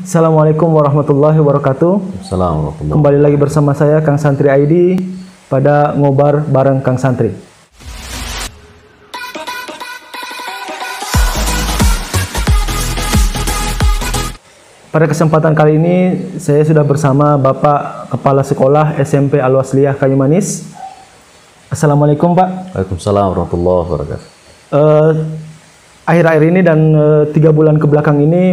Assalamualaikum warahmatullahi wabarakatuh. Assalamualaikum. Kembali lagi bersama saya Kang Santri ID pada ngobar bareng Kang Santri. Pada kesempatan kali ini saya sudah bersama Bapak Kepala Sekolah SMP Al-Wasliyah Kayu Manis. Assalamualaikum Pak. Waalaikumsalam warahmatullahi wabarakatuh. Akhir-akhir ini dan 3 bulan ke belakang ini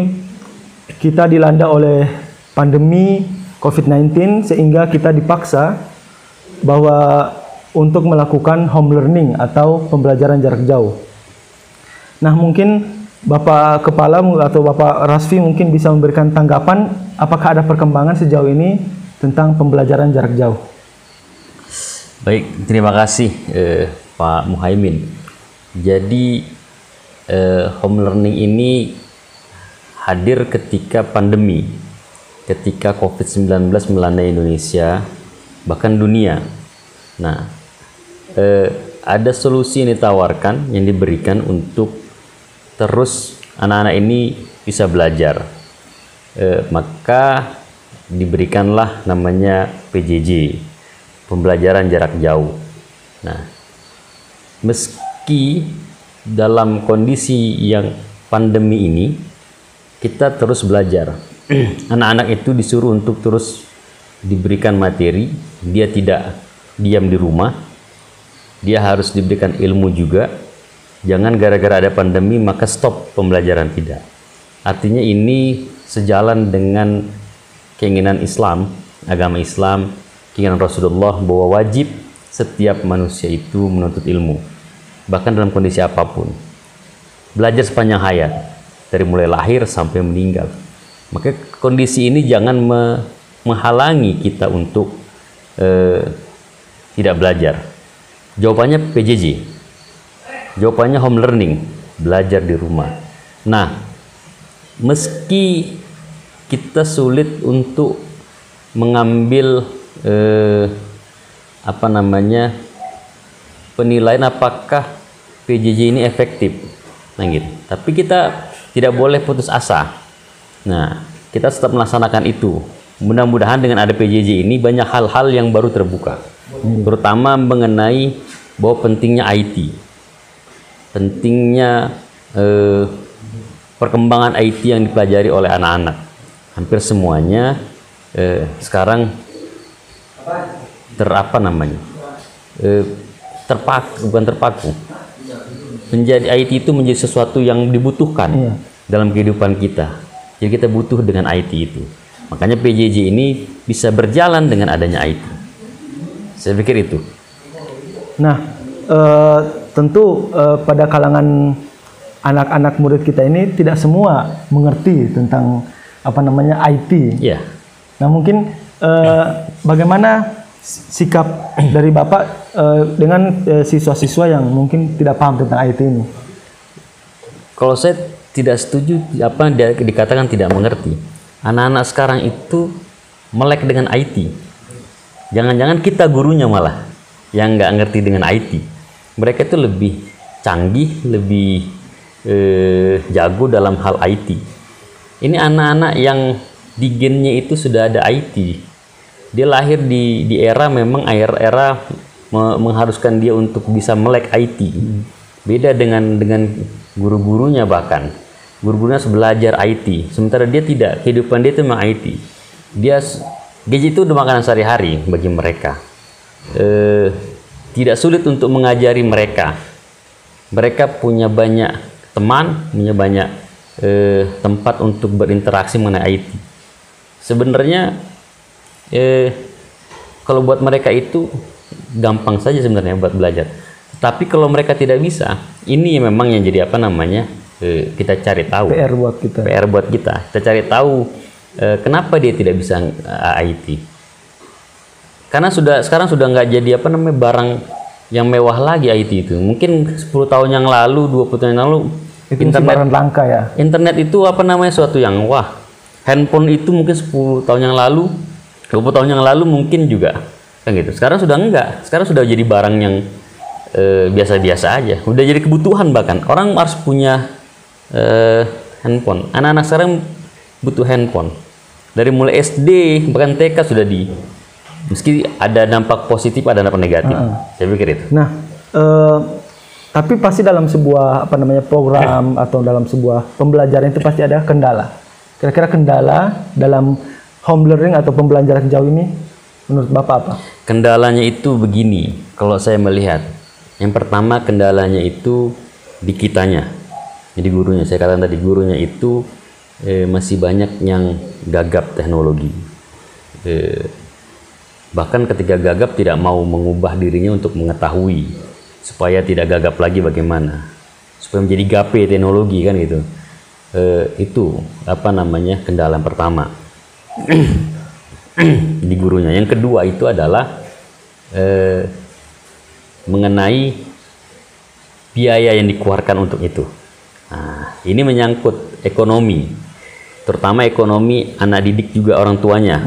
kita dilanda oleh pandemi COVID-19 sehingga kita dipaksa bahwa untuk melakukan home learning atau pembelajaran jarak jauh. Nah, mungkin Bapak Kepala atau Bapak Rasfi mungkin bisa memberikan tanggapan apakah ada perkembangan sejauh ini tentang pembelajaran jarak jauh. Baik, terima kasih Pak Muhaimin. Jadi home learning ini hadir ketika pandemi, ketika COVID-19 melanda Indonesia, bahkan dunia. Nah, ada solusi yang ditawarkan, yang diberikan untuk terus anak-anak ini bisa belajar. Maka diberikanlah namanya PJJ, pembelajaran jarak jauh. Nah, meski dalam kondisi yang pandemi ini, kita terus belajar. Anak-anak itu disuruh untuk terus diberikan materi, dia tidak diam di rumah, dia harus diberikan ilmu juga. Jangan gara-gara ada pandemi maka stop pembelajaran, tidak. Artinya ini sejalan dengan keinginan Islam, agama Islam, keinginan Rasulullah bahwa wajib setiap manusia itu menuntut ilmu, bahkan dalam kondisi apapun. Belajar sepanjang hayat, dari mulai lahir sampai meninggal. Maka kondisi ini jangan menghalangi kita untuk tidak belajar. Jawabannya PJJ. Jawabannya home learning, belajar di rumah. Nah, meski kita sulit untuk mengambil penilaian apakah PJJ ini efektif, nah gitu. Tapi kita tidak boleh putus asa. Nah, kita tetap melaksanakan itu. Mudah-mudahan dengan ada PJJ ini banyak hal-hal yang baru terbuka, terutama mengenai bahwa pentingnya IT. Pentingnya perkembangan IT yang dipelajari oleh anak-anak. Hampir semuanya sekarang terpaku. Menjadi IT itu menjadi sesuatu yang dibutuhkan dalam kehidupan kita. Jadi kita butuh dengan IT itu. Makanya PJJ ini bisa berjalan dengan adanya IT. Saya pikir itu. Nah, tentu pada kalangan anak-anak murid kita ini tidak semua mengerti tentang IT. Yeah. Nah, mungkin bagaimana sikap dari Bapak dengan siswa-siswa yang mungkin tidak paham tentang IT ini? Kalau saya tidak setuju apa yang dikatakan tidak mengerti. Anak-anak sekarang itu melek dengan IT. Jangan-jangan kita gurunya malah yang nggak ngerti dengan IT. Mereka itu lebih canggih, lebih jago dalam hal IT. Ini anak-anak yang di gennya itu sudah ada IT. Dia lahir di era memang era mengharuskan dia untuk bisa melek IT. Beda dengan guru-gurunya, bahkan guru-gurunya belajar IT, sementara dia tidak. Kehidupan dia itu memang IT. Gadget itu udah makanan sehari-hari bagi mereka. Tidak sulit untuk mengajari mereka. Mereka punya banyak teman, punya banyak tempat untuk berinteraksi mengenai IT. Sebenarnya kalau buat mereka itu gampang saja sebenarnya buat belajar. Tapi kalau mereka tidak bisa, ini memang yang jadi kita cari tahu. PR buat kita. PR buat kita. Kita cari tahu kenapa dia tidak bisa IT. Karena sekarang sudah nggak jadi barang yang mewah lagi IT itu. Mungkin 10 tahun yang lalu, 20 tahun yang lalu itu internet barang langka ya. Internet itu suatu yang wah. Handphone itu mungkin 10 tahun yang lalu, 20 tahun yang lalu mungkin juga kan gitu. Sekarang sudah enggak. Sekarang sudah jadi barang yang biasa-biasa aja. Udah jadi kebutuhan, bahkan orang harus punya handphone. Anak-anak sekarang butuh handphone. Dari mulai SD bahkan TK sudah meski ada dampak positif ada dampak negatif. Saya pikir itu. Nah, tapi pasti dalam sebuah program atau dalam sebuah pembelajaran itu pasti ada kendala. Kira-kira kendala dalam home learning atau pembelajaran jauh ini menurut Bapak apa? Kendalanya itu begini, kalau saya melihat. Yang pertama kendalanya itu di kitanya. Jadi gurunya, saya katakan tadi gurunya itu masih banyak yang gagap teknologi. Bahkan ketika gagap tidak mau mengubah dirinya untuk mengetahui supaya tidak gagap lagi bagaimana, supaya menjadi gape teknologi kan gitu. Itu kendala yang pertama di gurunya. Yang kedua itu adalah mengenai biaya yang dikeluarkan untuk itu. Nah, ini menyangkut ekonomi, terutama ekonomi anak didik juga orang tuanya.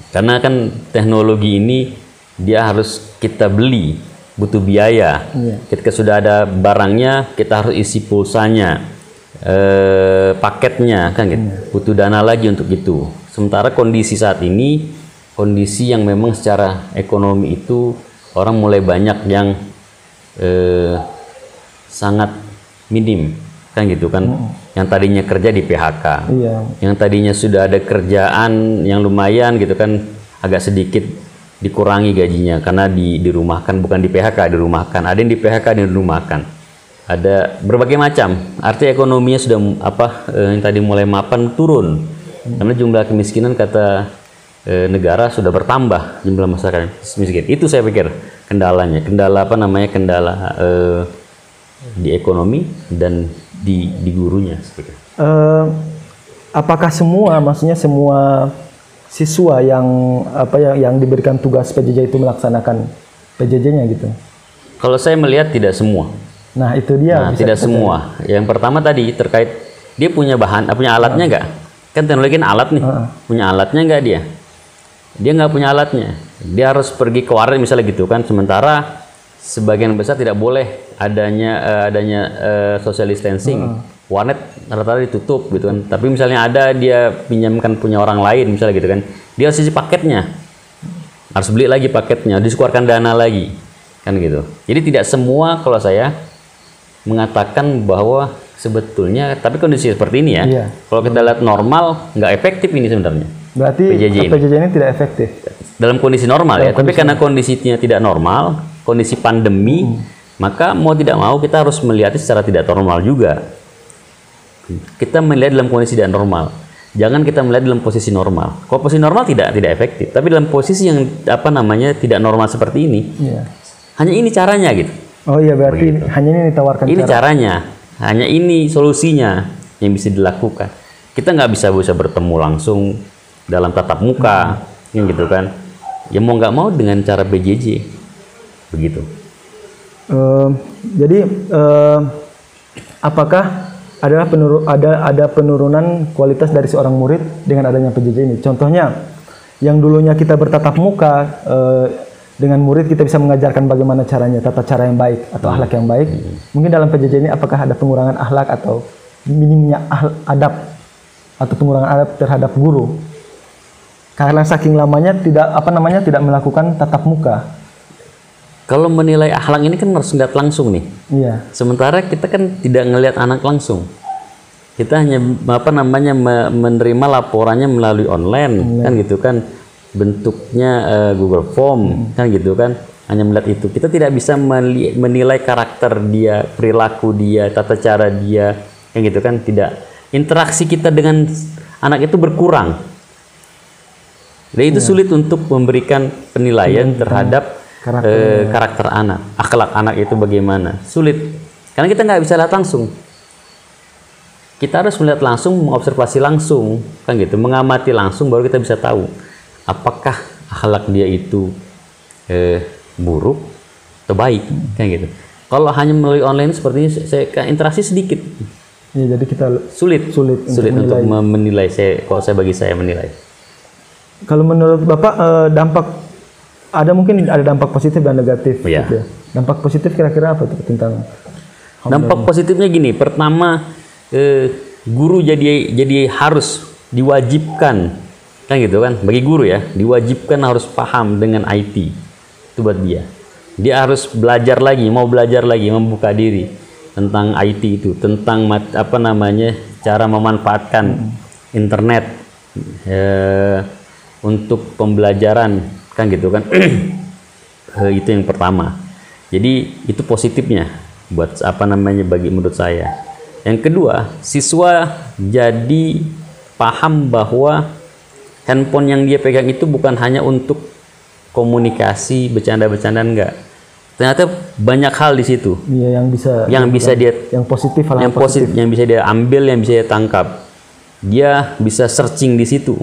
Karena kan teknologi ini dia harus kita beli, butuh biaya. Ketika sudah ada barangnya, kita harus isi pulsanya, paketnya, kan gitu. Butuh dana lagi untuk itu. Sementara kondisi saat ini, kondisi yang memang secara ekonomi itu orang mulai banyak yang sangat minim, kan gitu kan. Yang tadinya kerja di PHK, yang tadinya sudah ada kerjaan yang lumayan gitu kan, agak sedikit dikurangi gajinya karena dirumahkan, bukan di PHK, dirumahkan. Ada yang di PHK, ada yang dirumahkan. Ada berbagai macam. Artinya ekonominya sudah yang tadi mulai mapan turun. Karena jumlah kemiskinan kata negara sudah bertambah jumlah masyarakat miskin. Itu saya pikir kendalanya. Kendala kendala di ekonomi dan di gurunya. Apakah maksudnya semua siswa yang diberikan tugas PJJ itu melaksanakan PJJ-nya gitu? Kalau saya melihat tidak semua. Nah, itu dia. Nah, tidak semua. Yang pertama tadi terkait dia punya alatnya nggak? Kan teknologi kan alat nih. Punya alatnya nggak dia? Dia nggak punya alatnya. Dia harus pergi ke warnet misalnya gitu kan. Sementara sebagian besar tidak boleh adanya social distancing. Warnet rata-rata ditutup gitu kan. Tapi misalnya ada dia pinjamkan punya orang lain misalnya gitu kan. Dia harus isi paketnya. Harus beli lagi paketnya, dikeluarkan dana lagi. Kan gitu. Jadi tidak semua kalau saya mengatakan bahwa sebetulnya, tapi kondisi seperti ini ya. Kalau kita lihat normal, nggak efektif ini sebenarnya. Berarti PJJ ini tidak efektif dalam kondisi normal ya. Tapi karena kondisinya tidak normal, kondisi pandemi, maka mau tidak mau kita harus melihatnya secara tidak normal juga. Kita melihat dalam kondisi tidak normal. Jangan kita melihat dalam posisi normal. Kalau posisi normal tidak efektif. Tapi dalam posisi yang tidak normal seperti ini, hanya ini caranya gitu. Oh iya, berarti hanya ini ditawarkan. Ini caranya, hanya ini solusinya yang bisa dilakukan. Kita nggak bisa bertemu langsung dalam tatap muka, gitu kan? Ya mau nggak mau dengan cara PJJ, begitu. Jadi apakah ada penurunan kualitas dari seorang murid dengan adanya PJJ ini? Contohnya, yang dulunya kita bertatap muka dengan murid kita bisa mengajarkan bagaimana caranya, tata cara yang baik atau akhlak yang baik. Mungkin dalam PJJ ini apakah ada pengurangan akhlak atau minimnya adab atau pengurangan adab terhadap guru? Karena saking lamanya tidak melakukan tatap muka. Kalau menilai akhlak ini kan harus lihat langsung nih. Iya. Sementara kita kan tidak ngelihat anak langsung. Kita hanya menerima laporannya melalui online, kan gitu kan. Bentuknya Google Form, kan gitu kan. Hanya melihat itu. Kita tidak bisa menilai karakter dia, perilaku dia, tata cara dia, kan gitu kan. Tidak. Interaksi kita dengan anak itu berkurang. Dan itu sulit untuk memberikan penilaian terhadap karakter anak, akhlak anak itu bagaimana. Sulit. Karena kita nggak bisa lihat langsung. Kita harus melihat langsung, mengobservasi langsung, kan gitu, mengamati langsung baru kita bisa tahu apakah akhlak dia itu buruk atau baik, kan gitu. Kalau hanya melalui online seperti ini, saya interaksi sedikit. Ya, jadi kita sulit untuk menilai. Bagi saya menilai. Kalau menurut Bapak mungkin ada dampak positif dan negatif. Ya. Gitu ya. Dampak positif kira-kira apa tuh tentang dampak positifnya gini. Pertama, guru jadi harus diwajibkan, kan gitu kan, bagi guru ya, diwajibkan harus paham dengan IT. Itu buat dia harus belajar lagi, mau belajar lagi, membuka diri tentang IT itu, tentang cara memanfaatkan internet untuk pembelajaran, kan gitu kan. Itu yang pertama. Jadi itu positifnya buat bagi menurut saya. Yang kedua, siswa jadi paham bahwa handphone yang dia pegang itu bukan hanya untuk komunikasi, bercanda-bercandaan, enggak. Ternyata banyak hal di situ. Iya, yang bisa dia positif, yang bisa dia ambil, yang bisa dia tangkap. Dia bisa searching di situ.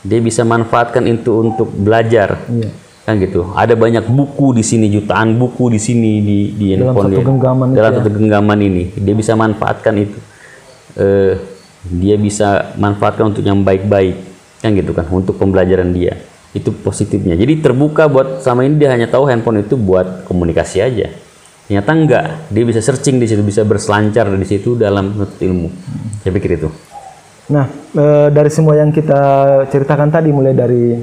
Dia bisa manfaatkan itu untuk belajar. Iya. Kan gitu. Ada banyak buku di sini, jutaan buku di sini di handphone dalam satu genggaman ini. Dia bisa manfaatkan itu. Dia bisa manfaatkan untuk yang baik-baik, kan gitu kan, untuk pembelajaran dia. Itu positifnya. Jadi terbuka buat, sama ini dia hanya tahu handphone itu buat komunikasi aja. Ternyata enggak. Dia bisa searching di situ, bisa berselancar di situ dalam menuntut ilmu. Saya pikir itu. Nah, dari semua yang kita ceritakan tadi, mulai dari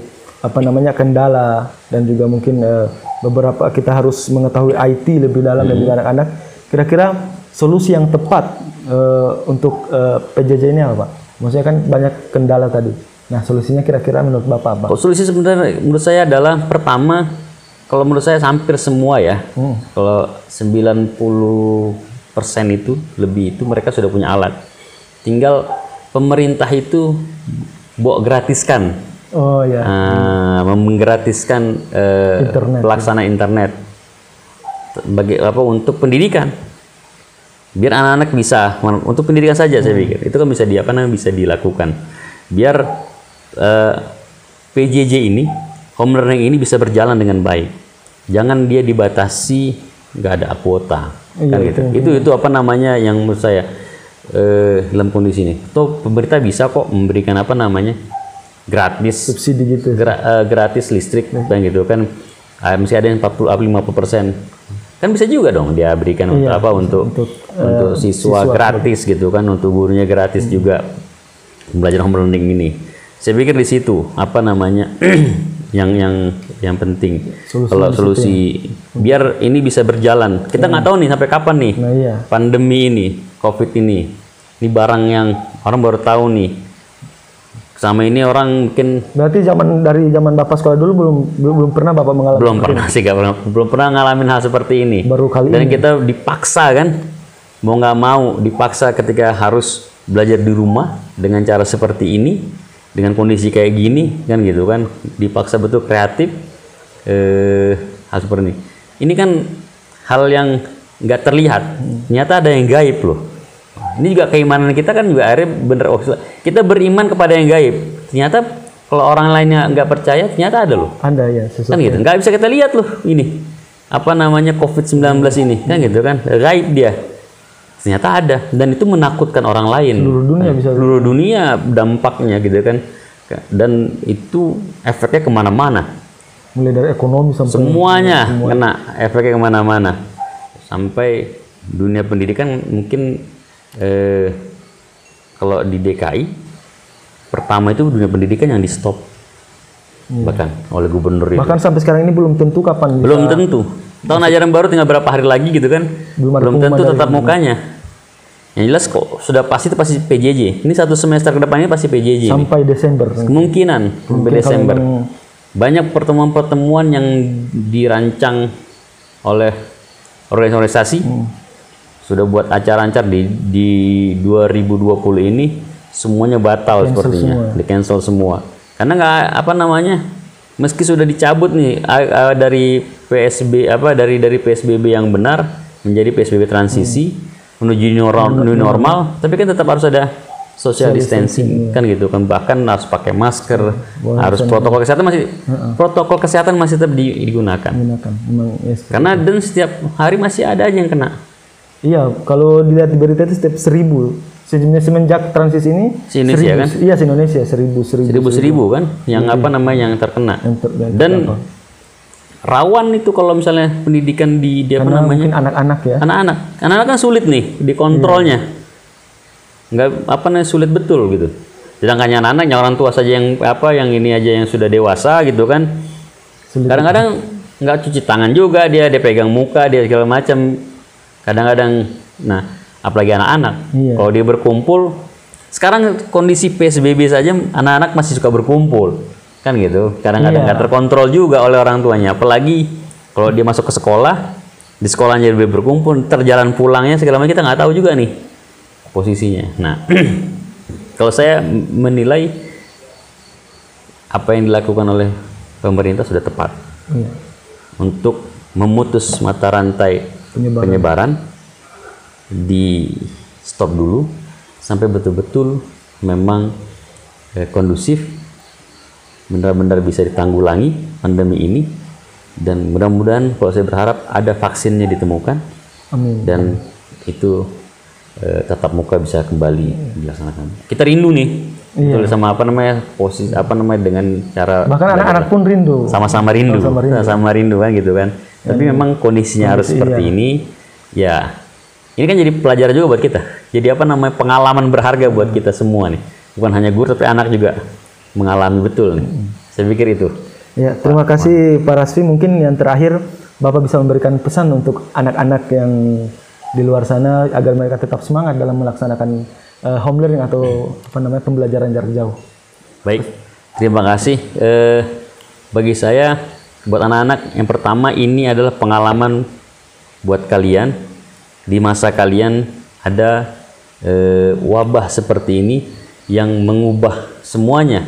kendala dan juga mungkin beberapa kita harus mengetahui IT lebih dalam dan juga anak-anak. Kira-kira solusi yang tepat untuk PJJ ini apa, Pak? Maksudnya kan banyak kendala tadi. Nah, solusinya kira-kira menurut Bapak apa? Solusi sebenarnya menurut saya adalah, pertama, kalau menurut saya hampir semua ya, kalau 90% itu lebih itu mereka sudah punya alat. Tinggal pemerintah itu gratiskan. Oh ya. Menggratiskan pelaksanaan internet untuk pendidikan, biar anak-anak bisa, untuk pendidikan saja. Saya pikir itu kan bisa dilakukan, biar PJJ ini, home learning ini bisa berjalan dengan baik. Jangan dia dibatasi, nggak ada kuota, kan gitu. Itu yang menurut saya dalam kondisi ini. Atau pemerintah bisa kok memberikan gratis subsidi gitu, gratis listrik, kan gitu kan. Mesti ada yang 40-50%, kan bisa juga dong dia berikan untuk siswa gratis gitu kan, untuk gurunya gratis juga belajar home learning ini. Saya pikir di situ yang penting kalau solusi biar ini bisa berjalan. Kita nggak tahu nih sampai kapan nih pandemi ini, COVID ini barang yang orang baru tahu nih. Sama ini orang mungkin berarti dari zaman Bapak sekolah dulu belum pernah Bapak mengalami. Belum pernah ngalamin hal seperti ini. Baru kali Dan ini. kita dipaksa kan, mau nggak mau dipaksa ketika harus belajar di rumah dengan cara seperti ini, dengan kondisi kayak gini, kan gitu kan, dipaksa betul kreatif. Hal seperti ini. Ini kan hal yang nggak terlihat, ternyata ada yang gaib loh. Ini juga keimanan kita kan juga akhirnya bener, kita beriman kepada yang gaib. Ternyata kalau orang lainnya nggak percaya, ternyata ada loh. Ada ya, kan gitu. Nggak bisa kita lihat loh ini. COVID-19 ini, kan gitu kan. Gaib dia. Ternyata ada, dan itu menakutkan orang lain. Seluruh dunia dampaknya gitu kan. Dan itu efeknya kemana-mana. Mulai dari ekonomi sampai semuanya kena efeknya kemana-mana. Sampai dunia pendidikan mungkin kalau di DKI pertama itu dunia pendidikan yang di stop bahkan oleh gubernur itu. Bahkan sampai sekarang ini belum tentu kapan. Belum tentu. Tahun ajaran baru tinggal berapa hari lagi gitu kan. Belum tentu tetap mukanya. Yang jelas kok sudah pasti PJJ. Ini 1 semester ke depannya pasti PJJ. Sampai Desember. Kemungkinan sampai Desember. Banyak pertemuan-pertemuan yang dirancang oleh organisasi sudah buat acara-acara di 2020 ini semuanya batal sepertinya, di cancel semua. Karena nggak meski sudah dicabut nih dari dari PSBB yang benar menjadi PSBB transisi menuju new normal, tapi kan tetap harus ada social distancing, kan gitu kan, bahkan harus pakai masker, harus protokol kesehatan masih tetap digunakan. Karena dan setiap hari masih ada aja yang kena. Iya, kalau dilihat di berita itu setiap 1000 semenjak transisi ini. Indonesia kan? Iya, Indonesia 1000 kan, yang yang terkena. Dan rawan itu kalau misalnya pendidikan di anak-anak ya. Anak-anak kan sulit nih dikontrolnya. sulit betul gitu. Sedangkan anak-anaknya orang tua saja yang yang ini aja yang sudah dewasa gitu kan. Kadang-kadang nggak cuci tangan juga dia pegang muka dia segala macam. Kadang-kadang, nah apalagi anak-anak, kalau dia berkumpul, sekarang kondisi PSBB saja anak-anak masih suka berkumpul, kan gitu. Kadang-kadang nggak terkontrol juga oleh orang tuanya. Apalagi kalau dia masuk ke sekolah, di sekolahnya dia berkumpul, terjalan pulangnya segala macam kita nggak tahu juga nih posisinya. Nah, kalau saya menilai apa yang dilakukan oleh pemerintah sudah tepat untuk memutus mata rantai penyebaran, di stop dulu sampai betul-betul memang kondusif, benar-benar bisa ditanggulangi pandemi ini, dan mudah-mudahan kalau saya berharap ada vaksinnya ditemukan. Amin. Dan itu tatap muka bisa kembali dilaksanakan. Kita rindu nih betul sama posisi dengan cara bahkan anak-anak pun rindu, sama-sama rindu kan gitu kan. Tapi memang kondisinya harus seperti ini ya. Ini kan jadi pelajaran juga buat kita. Jadi pengalaman berharga buat kita semua nih. Bukan hanya guru tapi anak juga mengalami betul nih. Saya pikir itu. Ya, terima kasih Pak Rasfi. Mungkin yang terakhir Bapak bisa memberikan pesan untuk anak-anak yang di luar sana agar mereka tetap semangat dalam melaksanakan home learning atau pembelajaran jarak jauh. Baik, terima kasih. Bagi saya, buat anak-anak, yang pertama ini adalah pengalaman buat kalian. Di masa kalian ada wabah seperti ini yang mengubah semuanya,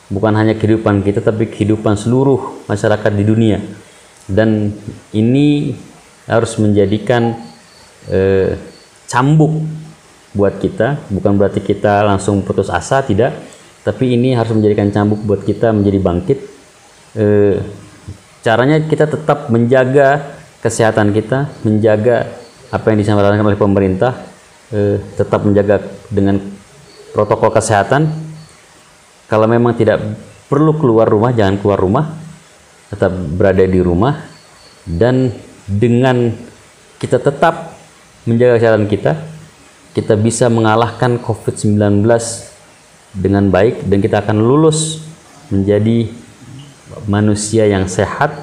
bukan hanya kehidupan kita tapi kehidupan seluruh masyarakat di dunia. Dan ini harus menjadikan cambuk buat kita, bukan berarti kita langsung putus asa, tidak, tapi ini harus menjadikan cambuk buat kita menjadi bangkit. Caranya kita tetap menjaga kesehatan kita, menjaga apa yang disampaikan oleh pemerintah, tetap menjaga dengan protokol kesehatan. Kalau memang tidak perlu keluar rumah, jangan keluar rumah, tetap berada di rumah. Dan dengan kita tetap menjaga kesehatan kita bisa mengalahkan COVID-19 dengan baik, dan kita akan lulus menjadi manusia yang sehat,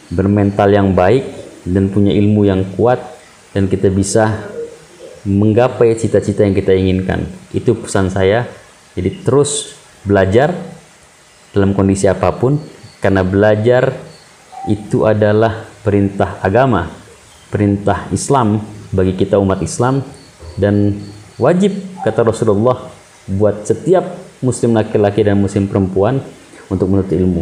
bermental yang baik, dan punya ilmu yang kuat, dan kita bisa menggapai cita-cita yang kita inginkan. Itu pesan saya. Jadi terus belajar dalam kondisi apapun, karena belajar itu adalah perintah agama, perintah Islam bagi kita umat Islam, dan wajib, kata Rasulullah, buat setiap muslim laki-laki dan muslim perempuan untuk menuntut ilmu.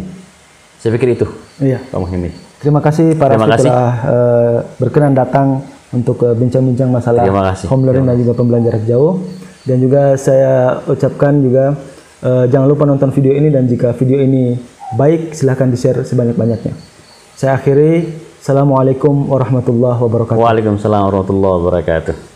Saya pikir itu, Pak Muhammad. Terima kasih Pak Rasfi telah berkenan datang untuk bincang-bincang masalah home learning dan juga pembelajaran jarak jauh. Dan juga saya ucapkan juga jangan lupa nonton video ini, dan jika video ini baik silahkan di-share sebanyak-banyaknya. Saya akhiri. Assalamualaikum warahmatullahi wabarakatuh. Waalaikumsalam warahmatullahi wabarakatuh.